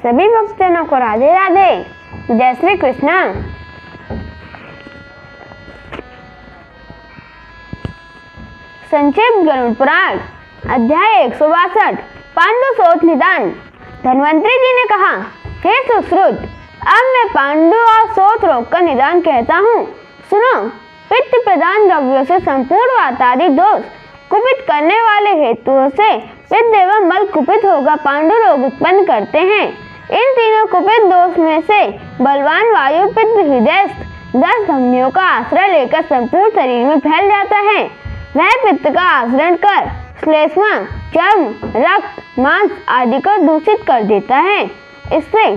सभी भक्तजनों को राधे राधे। जय श्री कृष्ण। संक्षिप्त गरुड़ पुराण अध्याय 162 पांडु सोच निदान। धन्वंतरी जी ने कहा, हे सुश्रुत, अब मैं पांडु और सोच रोग का निदान कहता हूँ। सुनो, पित्त प्रधान द्रव्यों से संपूर्ण वातादि दोष कुपित करने वाले हेतुओं से पित्त एवं मल कुपित होकर पांडु रोग उत्पन्न करते हैं। इन तीनों कुपित दोष में से बलवान वायु पित्त हृदयस्थ 10 धमनियों का आश्रय लेकर संपूर्ण शरीर में फैल जाता है। वह पित्त का आश्रय कर श्लेष्मा, चर्म, रक्त, मांस आदि को दूषित कर देता है। इससे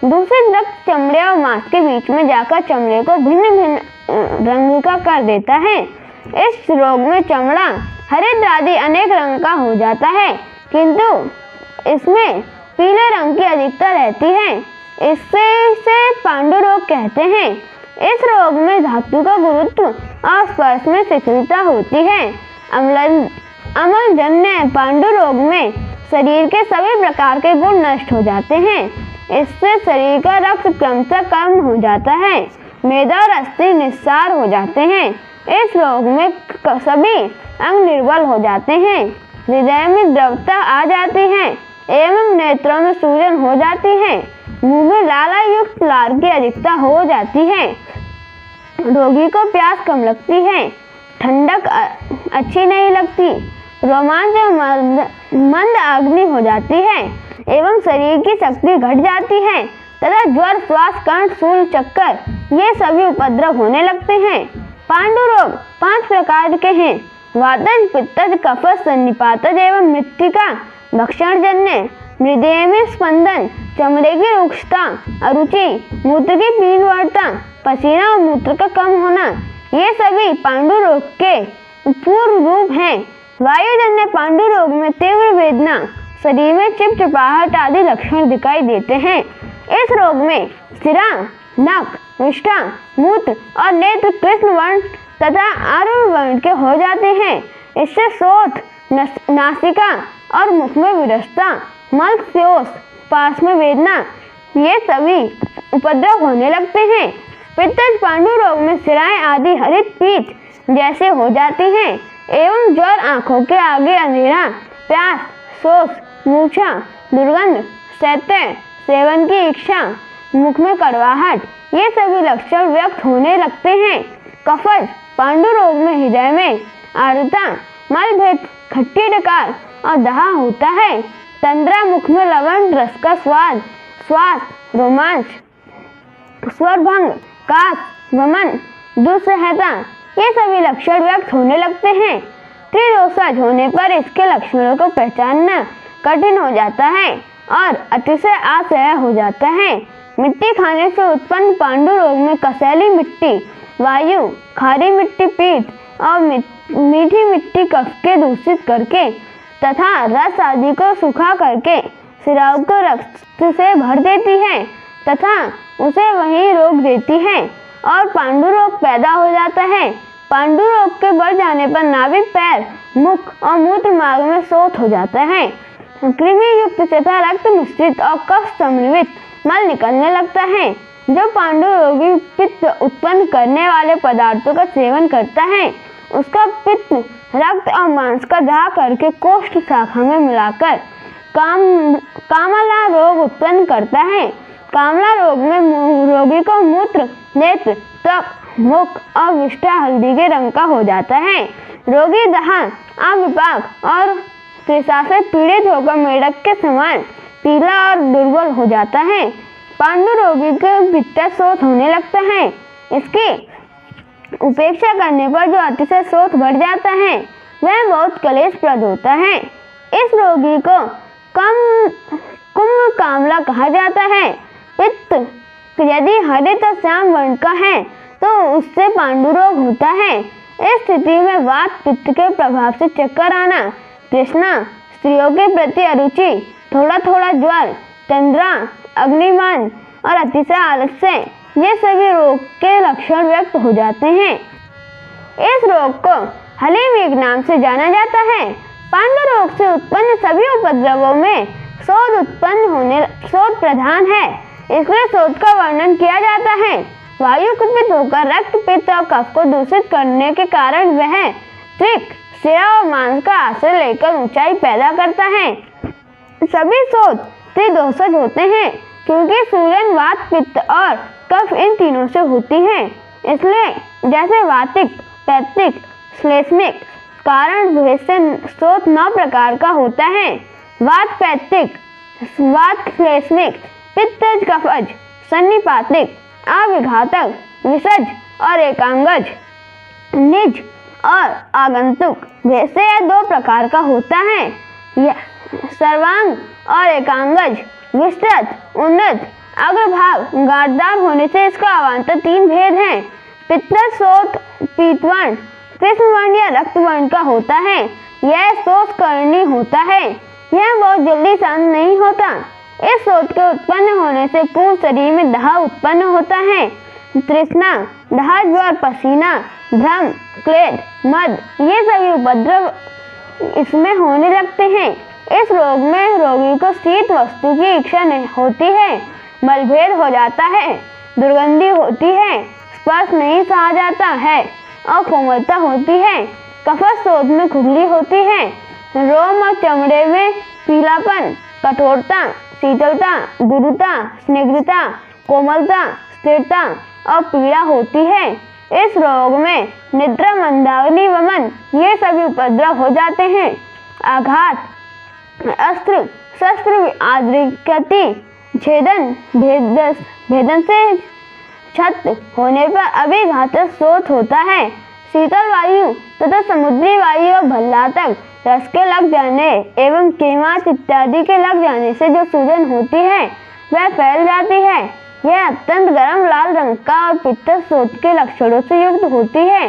दूषित रक्त चमड़े और मांस के बीच में जाकर चमड़े को भिन्न भिन्न रंग का कर देता है। इस रोग में चमड़ा हरिद्र आदि अनेक रंग का हो जाता है, किंतु इसमें पीले रंग की अधिकता रहती है। इससे इसे पांडु रोग कहते हैं। इस रोग में धातु का गुरुत्व और स्पर्श में शिथिलता होती है। अम्लजन्य पांडु रोग में शरीर के सभी प्रकार के गुण नष्ट हो जाते हैं। इससे शरीर का रक्त क्रमशः कम हो जाता है, मेदा और अस्थि निस्सार हो जाते हैं। इस रोग में सभी अंग निर्बल हो जाते हैं, हृदय में द्रवता आ जाती है एवं नेत्रों में सूजन हो जाती है, मुंह में लाला युक्त लार की अधिकता हो जाती है, रोगी को प्यास कम लगती है, ठंडक अच्छी नहीं लगती, रोमांच मंद अग्नि हो जाती है एवं शरीर की शक्ति घट जाती है तथा ज्वर, श्वास, कंठ, शूल, चक्कर ये सभी उपद्रव होने लगते हैं। पांडु रोग 5 प्रकार के हैं। वातज, पित्तज, कफज, सन्निपातज एवं मृत्तिका भक्षणजन्य। हृदय में स्पंदन, चमड़े की रुक्षता, अरुचि, मूत्र की पीनवरता, पसीना और मूत्र का कम होना, ये सभी पांडु रोग के पूर्व रूप हैं। वायुजन्य पांडु रोग में तीव्र वेदना, शरीर में चिपचिपाहट आदि लक्षण दिखाई देते हैं। इस रोग में सिरा, नख, विष्ठा, मूत्र और नेत्र कृष्ण वर्ण तथा आरुण वर्ण के हो जाते हैं। इससे शोथ, नासिका और मुख में विरसता, मल शोष, पास में वेदना ये सभी उपद्रव होने लगते हैं। पित्तज पांडु रोग में सिराएं आदि हरित पीच जैसे हो जाती हैं एवं ज्वर, आंखों के आगे अंधेरा, प्यास, शोष, मूर्छा, दुर्गंध, शैत्य, सेवन की इच्छा, मुख में कड़वाहट ये सभी लक्षण व्यक्त होने लगते हैं। कफज पांडु रोग में हृदय में आर्द्रता, मलभेद, खट्टी डकार और दहा होता है। तंद्रा, मुख में लवण रस का स्वाद, श्वास, रोमांच, स्वरभंग, काश, वमन, दुस्सहता ये सभी लक्षण व्यक्त होने लगते हैं। त्रिदोषज होने पर इसके लक्षणों को पहचानना कठिन हो जाता है और अतिशय असह्य हो जाता है। मिट्टी खाने से उत्पन्न पांडु रोग में कसैली मिट्टी, वायु, खारी मिट्टी पीठ और मीठी मिट्टी कफ के दूषित करके तथा रस आदि को सूखा करके सिराओं को रक्त से भर देती है तथा उसे वहीं रोक देती है और पांडु रोग पैदा हो जाता है। पांडु रोग के बढ़ जाने पर नाभि, पैर, मुख और मूत्र मार्ग में शोथ हो जाता है। कृमि युक्त तथा रक्त मिश्रित और कफ समन्वित मल निकलने लगता है। जो पांडु रोगी पित्त उत्पन्न करने वाले पदार्थों का सेवन करता है उसका पित्त रक्त और मांस का दाह करके कोष्ठ शाखा में मिलाकर कामला रोग उत्पन्न करता है। कामला रोग में रोगी को मूत्र, नेत्र, त्वक, मुख और विष्ठा हल्दी के रंग का हो जाता है। रोगी दहा, अविपाक और तृषा से पीड़ित होकर मेढक के समान पीला और दुर्बल हो जाता है। पांडु रोगी के भीतर शोथ होने लगता है। इसकी उपेक्षा करने पर जो अतिशय शोथ बढ़ जाता है वह बहुत क्लेशप्रद होता है। इस रोगी को कुंभ कामला कहा जाता है। पित्त यदि हरित और श्याम वर्ण का है तो उससे पांडु रोग होता है। इस स्थिति में वात पित्त के प्रभाव से चक्कर आना, तृष्णा, स्त्रियों के प्रति अरुचि, थोड़ा थोड़ा ज्वर, तंद्रा, अग्निमान और अतिशय आलस्य ये सभी रोग के लक्षण व्यक्त हो जाते हैं। इस रोग को हलीवेग नाम से जाना जाता है। पांडु रोग से उत्पन्न सभी उपद्रवों में शोथ प्रधान है, इसलिए शोथ का वर्णन किया जाता है। वायु कुपित होकर रक्त, पित्त और कफ को दूषित करने के कारण वह त्वक, सिरा और मांस का आश्रय लेकर ऊंचाई पैदा करता है। सभी शोथ त्रिदोषज होते हैं क्योंकि सूजन वात, पित्त और कफ इन तीनों से होती है। इसलिए जैसे वातिक, पैत्तिक, श्लेष्मिक कारण भेद से शोथ 9 प्रकार का होता है। वात पैत्तिक, वात श्लेष्मिक, पित्तज, कफज, सन्निपातिक, अविघातक, विषज और एकांगज, निज और आगंतुक भेद से यह 2 प्रकार का होता है। सर्वांग और एकांगज विस्तृत, उन्नत, अग्रभाग गांठदार होने से इसका अवान्तर 3 भेद हैं। पित्तज शोथ पीतवर्ण, कृष्णवर्ण या रक्तवर्ण का होता है। यह शोथकर्णी होता है। यह बहुत जल्दी शांत नहीं होता। इस शोथ के उत्पन्न होने से पूर्ण शरीर में दाह उत्पन्न होता है। तृष्णा, दाह, ज्वर, पसीना, भ्रम, क्लेद, मद ये सभी उपद्रव इसमें होने लगते हैं। इस रोग में रोगी को शीत वस्तु की इच्छा नहीं होती है, मलभेद हो जाता है, दुर्गंधी होती है, स्पर्श नहीं सहा जाता है और कोमलता होती है। कफज शोथ में खुजली होती है। रोम और चमड़े में पीलापन, कठोरता, शीतलता, गुरुता, स्निग्धता, कोमलता, स्थिरता और पीड़ा होती है। इस रोग में निद्रा, मंदाग्नि, वमन ये सभी उपद्रव हो जाते हैं। आघात, अस्त्र, शस्त्र आदि क्षति, छेदन, भेदन से क्षत होने पर अभिघातक शोथ होता है। शीतल वायु तथा समुद्री वायु और भल्लातक रस के लग जाने एवं केमाच इत्यादि के लग जाने से जो सूजन होती है वह फैल जाती है। यह अत्यंत गर्म लाल रंग का और पित्तज शोथ के लक्षणों से युक्त होती है।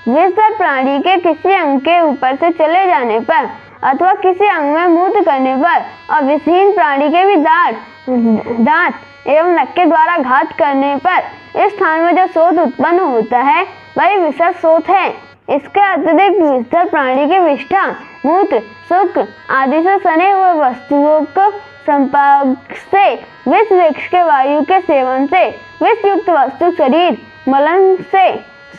विषधर प्राणी के किसी अंग के ऊपर से चले जाने पर अथवा किसी अंग में मूत्र करने पर और विषहीन प्राणी के भी दांत एवं नख के द्वारा घात करने पर इस स्थान में जो शोथ उत्पन्न होता है वही विषद शोथ है। इसके अतिरिक्त विषधर प्राणी के विष्ठा, मूत्र, शुक्र आदि से सने हुए वस्तुओं को संपर्क से विष वृक्ष के वायु के सेवन से विष युक्त वस्तु शरीर मलन से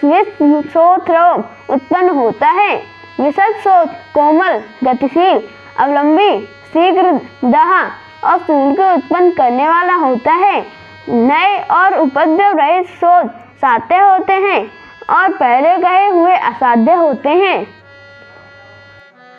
विष शोथ रोग उत्पन्न होता है। विषद शोथ कोमल, गतिशील, अवलंबी, शीघ्र दाह और सूल को उत्पन्न करने वाला होता है। नए और उपद्रव रहित शोथ साध्य होते हैं और पहले कहे हुए असाध्य होते हैं।